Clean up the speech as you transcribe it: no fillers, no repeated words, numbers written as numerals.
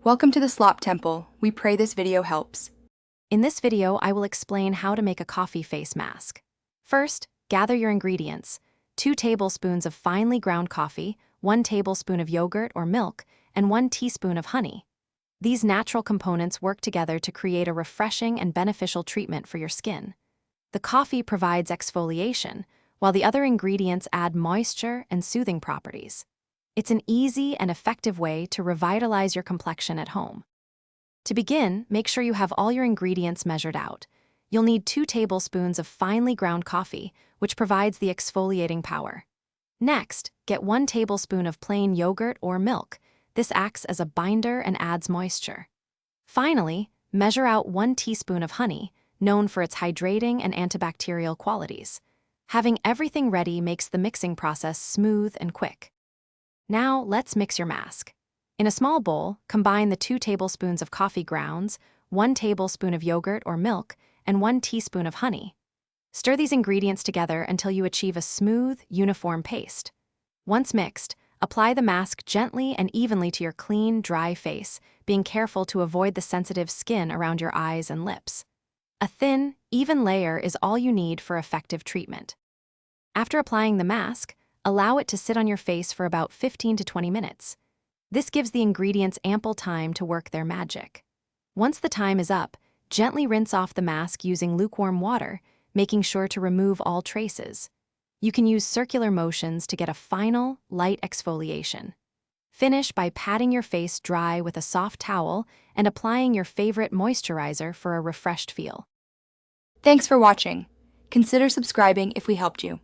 Welcome to the Slop Temple. We pray this video helps. In this video, I will explain how to make a coffee face mask. First, gather your ingredients: 2 tablespoons of finely ground coffee, 1 tablespoon of yogurt or milk, and 1 teaspoon of honey. These natural components work together to create a refreshing and beneficial treatment for your skin. The coffee provides exfoliation, while the other ingredients add moisture and soothing properties. It's an easy and effective way to revitalize your complexion at home. To begin, make sure you have all your ingredients measured out. You'll need 2 tablespoons of finely ground coffee, which provides the exfoliating power. Next, get 1 tablespoon of plain yogurt or milk. This acts as a binder and adds moisture. Finally, measure out 1 teaspoon of honey, known for its hydrating and antibacterial qualities. Having everything ready makes the mixing process smooth and quick. Now, let's mix your mask. In a small bowl, combine the 2 tablespoons of coffee grounds, 1 tablespoon of yogurt or milk, and 1 teaspoon of honey. Stir these ingredients together until you achieve a smooth, uniform paste. Once mixed, apply the mask gently and evenly to your clean, dry face, being careful to avoid the sensitive skin around your eyes and lips. A thin, even layer is all you need for effective treatment. After applying the mask, allow it to sit on your face for about 15 to 20 minutes. This gives the ingredients ample time to work their magic. Once the time is up, gently rinse off the mask using lukewarm water, making sure to remove all traces. You can use circular motions to get a final, light exfoliation. Finish by patting your face dry with a soft towel and applying your favorite moisturizer for a refreshed feel. Thanks for watching. Consider subscribing if we helped you.